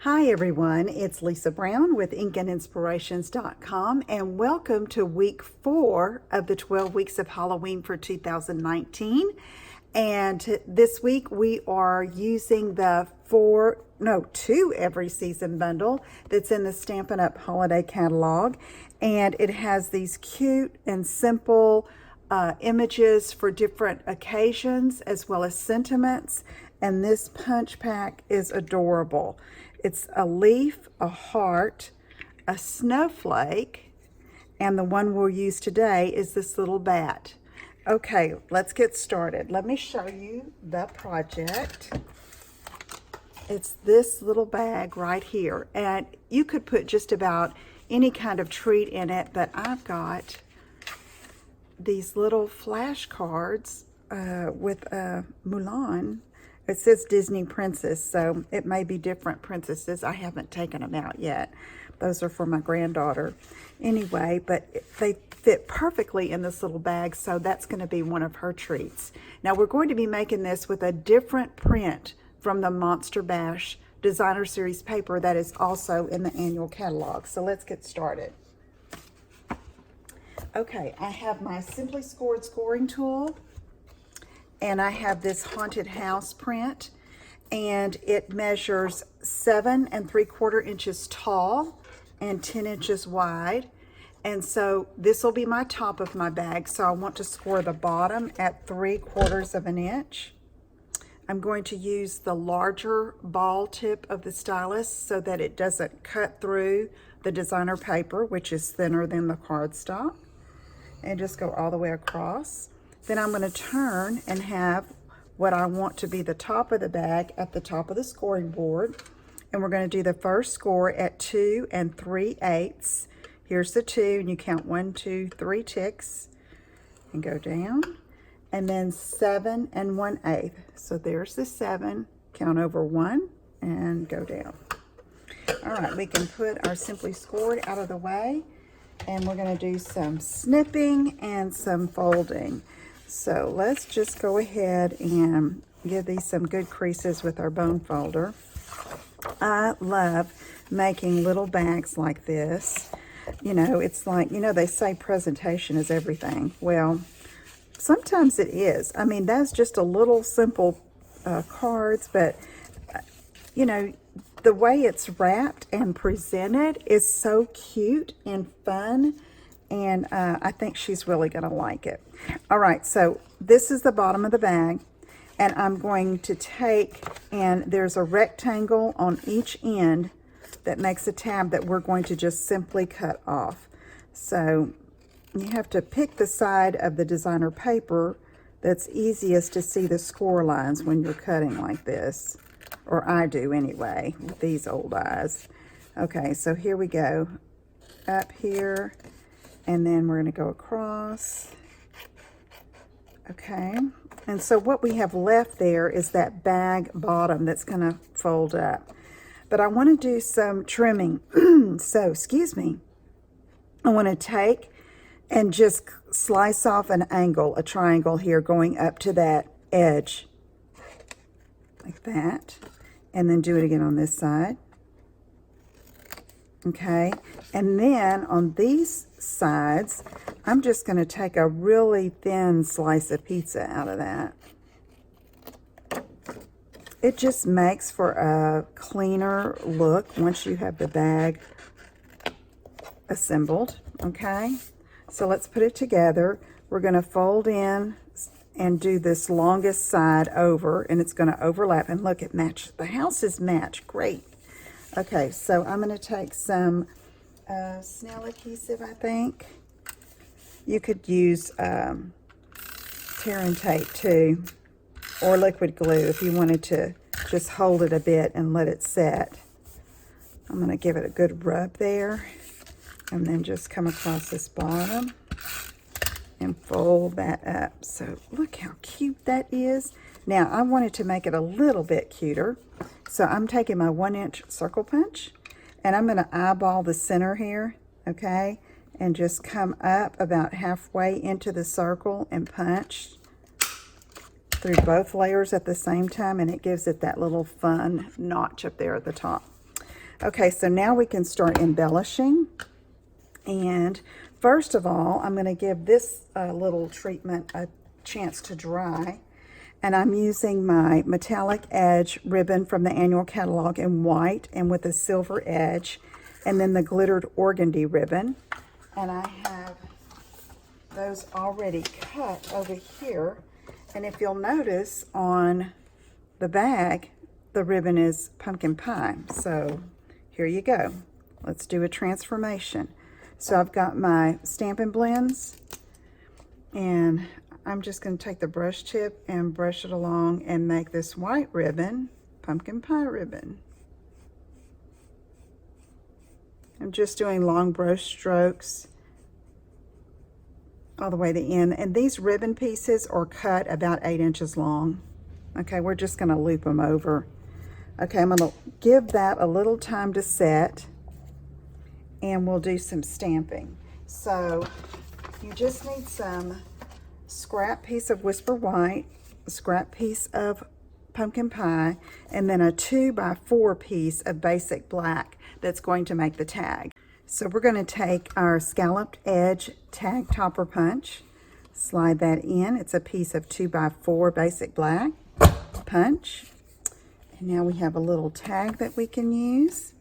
Hi everyone, it's Lisa Brown with InkandInspirations.com and welcome to week 4 of the 12 weeks of Halloween for 2019. And this week we are using the 2 every season bundle that's in the Stampin' Up! Holiday catalog. And it has these cute and simple images for different occasions as well as sentiments. And this punch pack is adorable. It's a leaf, a heart, a snowflake, and the one we'll use today is this little bat. Okay, let's get started. Let me show you the project. It's this little bag right here, and you could put just about any kind of treat in it, but I've got these little flashcards with Mulan. It says Disney Princess, so it may be different princesses. I haven't taken them out yet. Those are for my granddaughter. Anyway, but they fit perfectly in this little bag, so that's going to be one of her treats. Now, we're going to be making this with a different print from the Monster Bash Designer Series paper that is also in the annual catalog. So let's get started. Okay, I have my Simply Scored scoring tool. And I have this haunted house print, and it measures 7 3/4 inches tall and 10 inches wide. And so this will be my top of my bag. So I want to score the bottom at 3/4 of an inch. I'm going to use the larger ball tip of the stylus so that it doesn't cut through the designer paper, which is thinner than the cardstock, and just go all the way across. Then I'm going to turn and have what I want to be the top of the bag at the top of the scoring board. And we're going to do the first score at 2 3/8. Here's the 2, and you count 1, 2, 3 ticks and go down. And then 7 1/8. So there's the 7, count over 1 and go down. All right, we can put our Simply Scored out of the way, and we're going to do some snipping and some folding. So let's just go ahead and give these some good creases with our bone folder. I love making little bags like this. You know, it's like, you know, they say presentation is everything. Well, sometimes it is. I mean, that's just a little simple cards, but, you know, the way it's wrapped and presented is so cute and fun. And I think she's really going to like it. All right, so this is the bottom of the bag. And I'm going to take, and there's a rectangle on each end that makes a tab that we're going to just simply cut off. So you have to pick the side of the designer paper that's easiest to see the score lines when you're cutting like this. Or I do anyway, with these old eyes. Okay, so here we go. Up here. And then we're going to go across. Okay. And so what we have left there is that bag bottom that's going to fold up. But I want to do some trimming. So, excuse me. I want to take and just slice off an angle, a triangle here going up to that edge. Like that. And then do it again on this side. Okay, and then on these sides, I'm just going to take a really thin slice of pizza out of that. It just makes for a cleaner look once you have the bag assembled, okay? So let's put it together. We're going to fold in and do this longest side over, and it's going to overlap. And look, it matched. The houses match. Great. Okay, so I'm going to take some snail adhesive, I think. You could use tear and tape too, or liquid glue if you wanted to just hold it a bit and let it set. I'm going to give it a good rub there, and then just come across this bottom and fold that up. So look how cute that is. Now, I wanted to make it a little bit cuter. So I'm taking my 1-inch circle punch, and I'm going to eyeball the center here, okay? And just come up about halfway into the circle and punch through both layers at the same time, and it gives it that little fun notch up there at the top. Okay, so now we can start embellishing. And first of all, I'm going to give this little treatment a chance to dry. And I'm using my metallic edge ribbon from the annual catalog in white and with a silver edge, and then the glittered organdy ribbon. And I have those already cut over here. And if you'll notice on the bag, the ribbon is pumpkin pie. So here you go. Let's do a transformation. So I've got my Stampin' blends, and I'm just going to take the brush tip and brush it along and make this white ribbon pumpkin pie ribbon. I'm just doing long brush strokes all the way to the end. And these ribbon pieces are cut about 8 inches long. Okay, we're just going to loop them over. Okay, I'm going to give that a little time to set, and we'll do some stamping. So you just need some scrap piece of Whisper White, a scrap piece of pumpkin pie, and then a 2x4 piece of basic black that's going to make the tag. So we're going to take our scalloped edge tag topper punch, slide that in. It's a piece of 2x4 basic black punch. And now we have a little tag that we can use.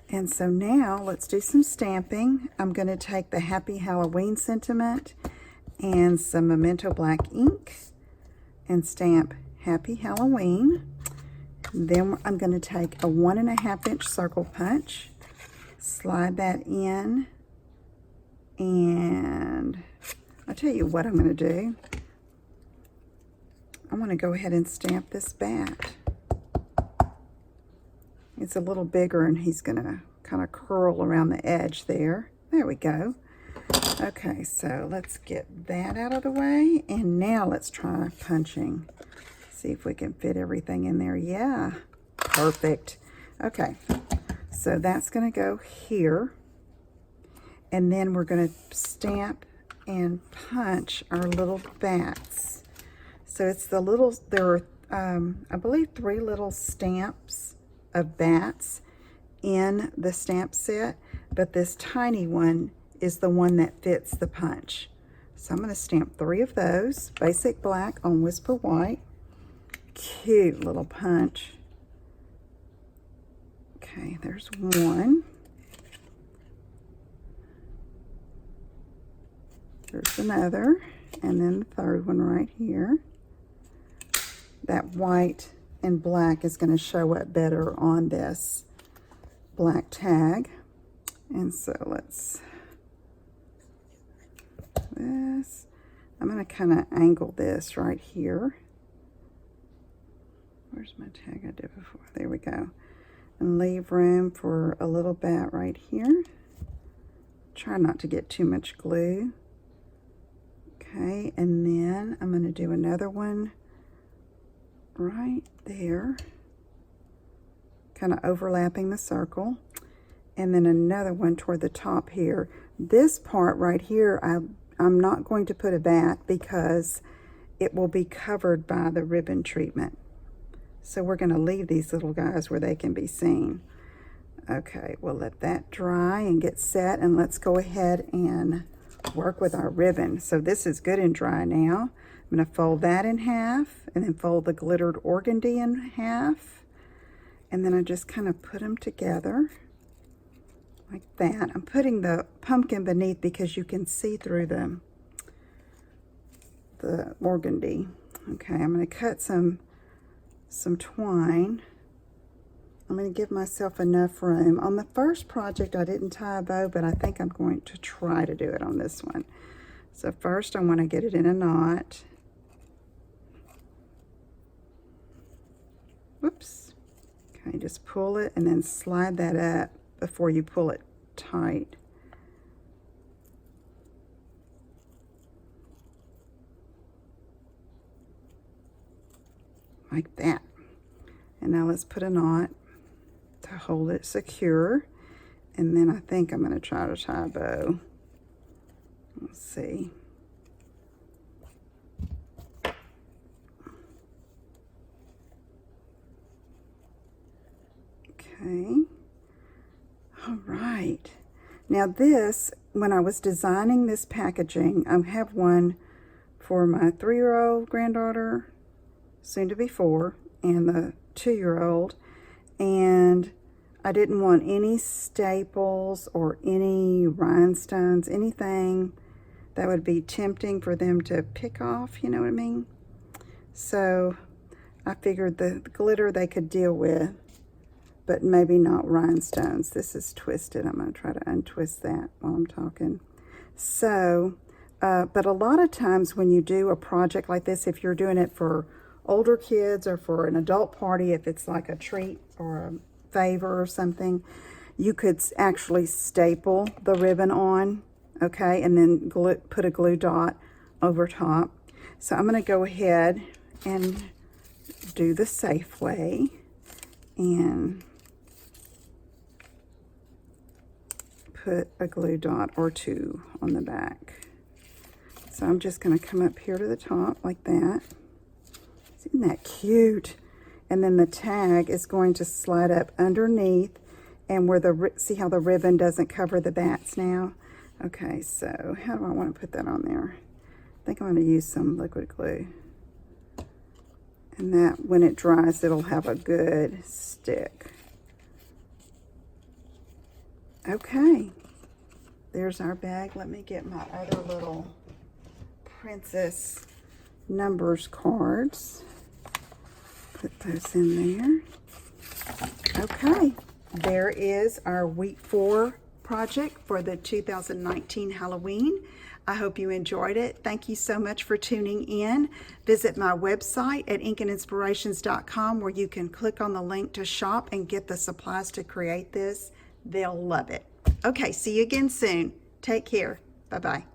And so now let's do some stamping. I'm going to take the Happy Halloween sentiment and some Memento black ink and stamp Happy Halloween. Then I'm going to take a 1.5 inch circle punch, slide that in, and I'll tell you what I'm going to do. I want to go ahead and stamp this bat. It's a little bigger, and he's going to kind of curl around the edge there. There we go. Okay, so let's get that out of the way, and now let's try punching. See if we can fit everything in there. Yeah, perfect. Okay, so that's going to go here, and then we're going to stamp and punch our little bats. So it's the little, there are, I believe, 3 little stamps of bats in the stamp set, but this tiny one is the one that fits the punch. So I'm going to stamp 3 of those, basic black on Whisper White. Cute little punch. Okay, there's one. There's another, and then the third one right here. That white and black is going to show up better on this black tag. And so let's this. I'm going to kind of angle this right here. Where's my tag I did before? There we go. And leave room for a little bat right here. Try not to get too much glue. Okay, and then I'm going to do another one right there, kind of overlapping the circle, and then another one toward the top here. This part right here, I'm not going to put a bat because it will be covered by the ribbon treatment. So we're going to leave these little guys where they can be seen. Okay, we'll let that dry and get set, and let's go ahead and work with our ribbon. So this is good and dry now. I'm going to fold that in half, and then fold the glittered organdy in half, and then I just kind of put them together like that. I'm putting the pumpkin beneath because you can see through the organdy. Okay, I'm going to cut some twine. I'm going to give myself enough room. On the first project, I didn't tie a bow, but I think I'm going to try to do it on this one. So first, I want to get it in a knot. Whoops. Okay, just pull it and then slide that up before you pull it tight. Like that. And now let's put a knot to hold it secure. And then I think I'm going to try to tie a bow. Let's see. Okay. Now this, when I was designing this packaging, I have one for my 3-year-old granddaughter, soon to be 4, and the 2-year-old, and I didn't want any staples or any rhinestones, anything that would be tempting for them to pick off, you know what I mean? So I figured the glitter they could deal with, but maybe not rhinestones. This is twisted. I'm going to try to untwist that while I'm talking. So, but a lot of times when you do a project like this, if you're doing it for older kids or for an adult party, if it's like a treat or a favor or something, you could actually staple the ribbon on, okay, and then put a glue dot over top. So I'm going to go ahead and do the safe way and put a glue dot or 2 on the back. So I'm just going to come up here to the top like that. Isn't that cute? And then the tag is going to slide up underneath, and where the, see how the ribbon doesn't cover the bats now? Okay, so how do I want to put that on there? I think I'm going to use some liquid glue. And that, when it dries, it'll have a good stick. Okay, there's our bag. Let me get my other little princess numbers cards. Put those in there. Okay, there is our week 4 project for the 2019 Halloween. I hope you enjoyed it. Thank you so much for tuning in. Visit my website at inkandinspirations.com, where you can click on the link to shop and get the supplies to create this. They'll love it. Okay, see you again soon. Take care. Bye-bye.